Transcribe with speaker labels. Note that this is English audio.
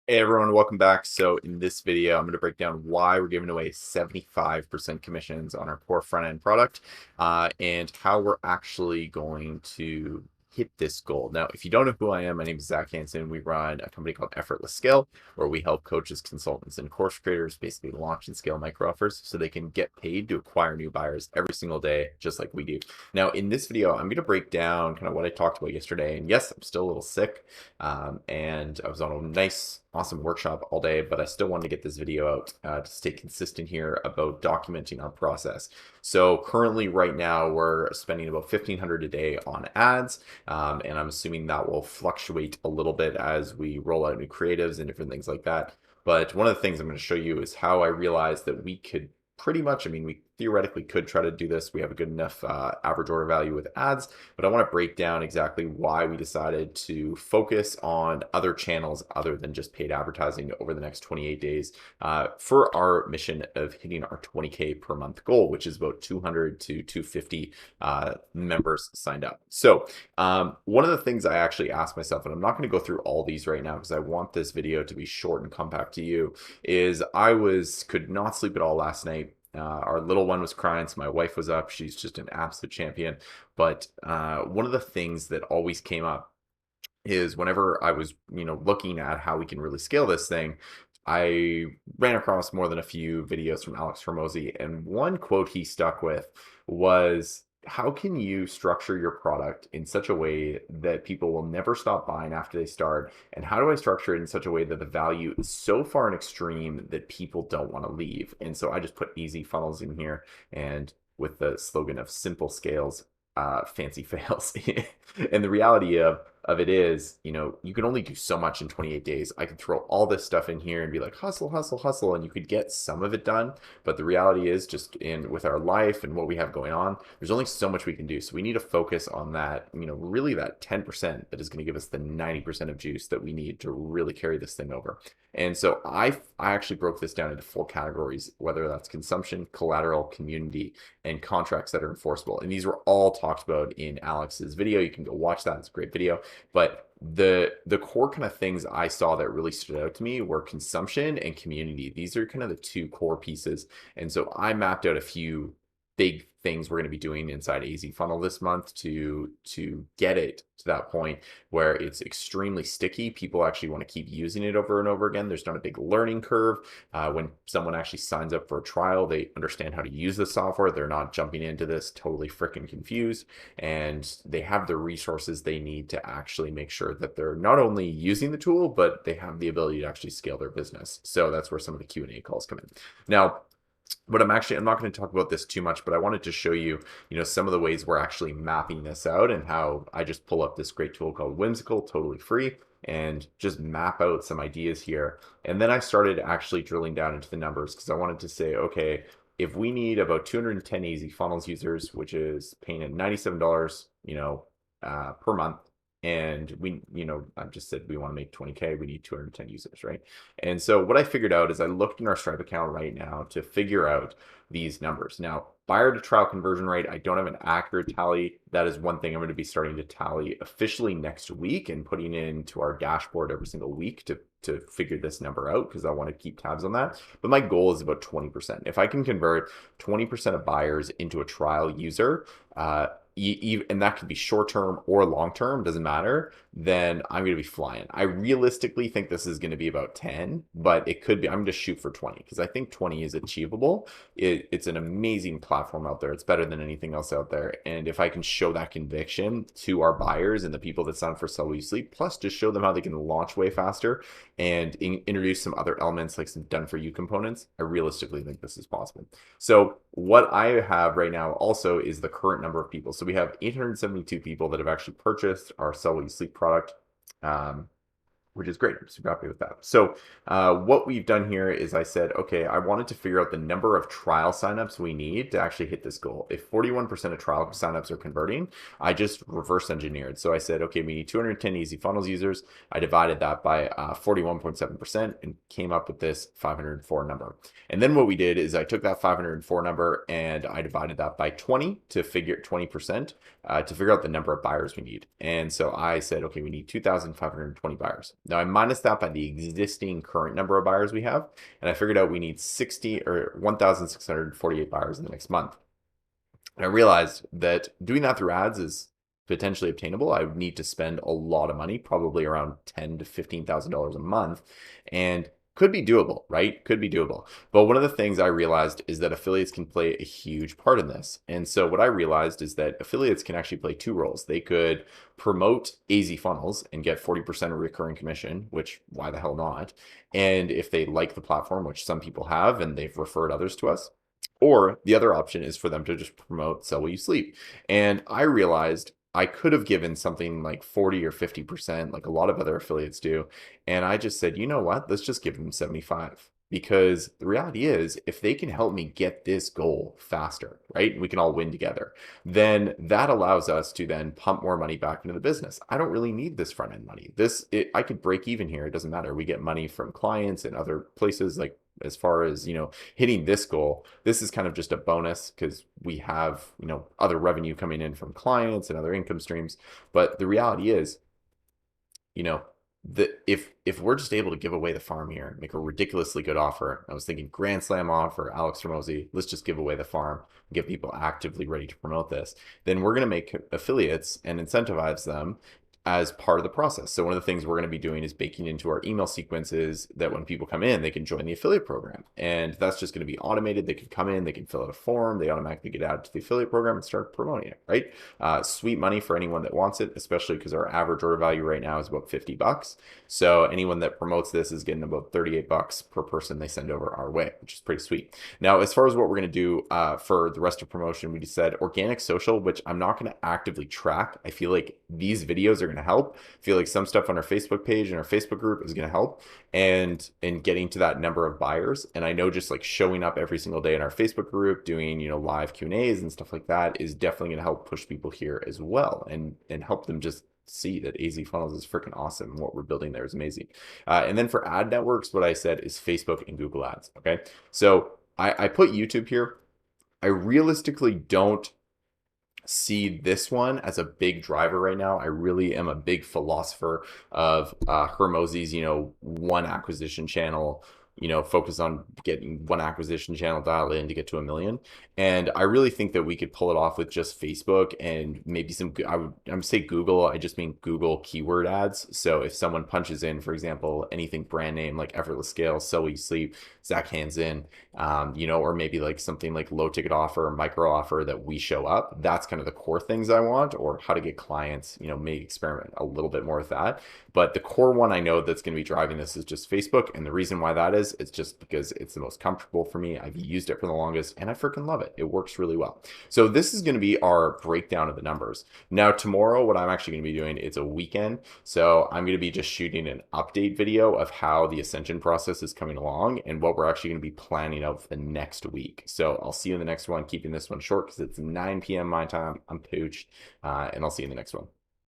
Speaker 1: Hey everyone, welcome back. So in this video, I'm going to break down why we're giving away 75% commissions on our core front end product and how we're actually going to hit this goal. Now, if you don't know who I am, my name is Zach Hansen. We run a company called Effortless Scale, where we help coaches, consultants, and course creators basically launch and scale micro offers so they can get paid to acquire new buyers every single day, just like we do. Now, in this video, I'm going to break down kind of what I talked about yesterday. And yes, I'm still a little sick. And I was on a nice, awesome workshop all day, but I still wanted to get this video out to stay consistent here about documenting our process. So currently, right now, we're spending about 1,500 a day on ads, and I'm assuming that will fluctuate a little bit as we roll out new creatives and different things like that. But one of the things I'm going to show you is how I realized that we could pretty much, I mean, we theoretically could try to do this. We have a good enough average order value with ads, but I want to break down exactly why we decided to focus on other channels other than just paid advertising over the next 28 days for our mission of hitting our 20K per month goal, which is about 200 to 250 members signed up. So one of the things I actually asked myself, and I'm not going to go through all these right now because I want this video to be short and compact to you, is could not sleep at all last night. Our little one was crying, so my wife was up. She's just an absolute champion. But one of the things that always came up is whenever I was, looking at how we can really scale this thing, I ran across more than a few videos from Alex Hormozi, and one quote he stuck with was, how can you structure your product in such a way that people will never stop buying after they start? And how do I structure it in such a way that the value is so far an extreme that people don't want to leave? And so I just put easy funnels in here, and with the slogan of simple scales, fancy fails. And the reality of it is, you can only do so much in 28 days. I could throw all this stuff in here and be like, hustle, hustle, hustle, and you could get some of it done. But the reality is, just in with our life and what we have going on, there's only so much we can do. So we need to focus on that, really that 10% that is going to give us the 90% of juice that we need to really carry this thing over. And so I actually broke this down into 4 categories, whether that's consumption, collateral, community, and contracts that are enforceable. And these were all talked about in Alex's video. You can go watch that. It's a great video. But the core kind of things I saw that really stood out to me were consumption and community. These are kind of the 2 core pieces. And so I mapped out a few big things we're going to be doing inside AZ Funnel this month to get it to that point where it's extremely sticky. People actually want to keep using it over and over again. There's not a big learning curve. When someone actually signs up for a trial, they understand how to use the software. They're not jumping into this totally freaking confused, and they have the resources they need to actually make sure that they're not only using the tool, but they have the ability to actually scale their business. So that's where some of the Q&A calls come in. Now, but I'm not going to talk about this too much, but I wanted to show you, some of the ways we're actually mapping this out and how I just pull up this great tool called Whimsical, totally free, and just map out some ideas here. And then I started actually drilling down into the numbers because I wanted to say, okay, if we need about 210 AZ Funnels users, which is paying at $97, per month, and we, I've just said we want to make 20K, we need 210 users, right? And so what I figured out is I looked in our Stripe account right now to figure out these numbers. Now, buyer to trial conversion rate, I don't have an accurate tally. That is one thing I'm going to be starting to tally officially next week and putting into our dashboard every single week to figure this number out, because I want to keep tabs on that. But my goal is about 20%. If I can convert 20% of buyers into a trial user, and that could be short term or long term, doesn't matter, then I'm going to be flying. I realistically think this is going to be about 10, but it could be, I'm going to shoot for 20 because I think 20 is achievable. It's an amazing platform out there. It's better than anything else out there. And if I can show that conviction to our buyers and the people that sign up for Sell Will You Sleep, plus just show them how they can launch way faster and introduce some other elements like some done for you components, I realistically think this is possible. So what I have right now also is the current number of people. So we have 872 people that have actually purchased our Sell Will You Sleep product, which is great. I'm super happy with that. So what we've done here is I said, okay, I wanted to figure out the number of trial signups we need to actually hit this goal. If 41% of trial signups are converting, I just reverse engineered. So I said, okay, we need 210 AZ Funnels users. I divided that by 41.7% and came up with this 504 number. And then what we did is I took that 504 number and I divided that by 20 to figure 20% to figure out the number of buyers we need. And so I said, okay, we need 2,520 buyers. Now I minus that by the existing current number of buyers we have, and I figured out we need 1,648 buyers in the next month. And I realized that doing that through ads is potentially obtainable. I would need to spend a lot of money, probably around $10,000 to $15,000 a month, and could be doable, right? Could be doable. But one of the things I realized is that affiliates can play a huge part in this. And so what I realized is that affiliates can actually play two roles. They could promote AZ funnels and get 40% of recurring commission, which why the hell not? And if they like the platform, which some people have, and they've referred others to us, or the other option is for them to just promote Sell While You Sleep. And I realized I could have given something like 40 or 50%, like a lot of other affiliates do. And I just said, you know what? Let's just give them 75. Because the reality is, if they can help me get this goal faster, right? We can all win together. Then that allows us to then pump more money back into the business. I don't really need this front end money. I could break even here. It doesn't matter. We get money from clients and other places, like as far as, hitting this goal. This is kind of just a bonus because we have, other revenue coming in from clients and other income streams. But the reality is, that if we're just able to give away the farm here, make a ridiculously good offer, I was thinking Grand Slam offer, Alex Hormozi, let's just give away the farm, get people actively ready to promote this, then we're going to make affiliates and incentivize them as part of the process. So one of the things we're going to be doing is baking into our email sequences that when people come in, they can join the affiliate program. And that's just going to be automated. They can come in, they can fill out a form, they automatically get added to the affiliate program and start promoting it, right? Sweet money for anyone that wants it, especially because our average order value right now is about $50. So anyone that promotes this is getting about $38 per person they send over our way, which is pretty sweet. Now, as far as what we're going to do for the rest of promotion, we just said organic social, which I'm not going to actively track. I feel like these videos are going to help. I feel like some stuff on our Facebook page and our Facebook group is going to help and in getting to that number of buyers. And I know just like showing up every single day in our Facebook group, doing, live Q&As and stuff like that is definitely going to help push people here as well and help them just see that AZ Funnels is freaking awesome. What we're building there is amazing. And then for ad networks, what I said is Facebook and Google Ads. Okay. So I put YouTube here. I realistically don't see this one as a big driver right now. I really am a big philosopher of Hormozi's, one acquisition channel, focus on getting one acquisition channel dialed in to get to 1 million. And I really think that we could pull it off with just Facebook and maybe some, I'm say Google, I just mean Google keyword ads. So if someone punches in, for example, anything brand name like Effortless Scale, Sell While You Sleep, Zach Hands In, or maybe like something like low ticket offer or micro offer that we show up, that's kind of the core things I want, or how to get clients, maybe experiment a little bit more with that. But the core one I know that's going to be driving this is just Facebook. And the reason why that is, it's just because it's the most comfortable for me. I've used it for the longest and I freaking love it. It works really well. So this is going to be our breakdown of the numbers. Now, tomorrow, what I'm actually going to be doing, it's a weekend. So I'm going to be just shooting an update video of how the ascension process is coming along and what we're actually going to be planning out for the next week. So I'll see you in the next one, keeping this one short because it's 9 p.m. my time. I'm pooched, and I'll see you in the next one.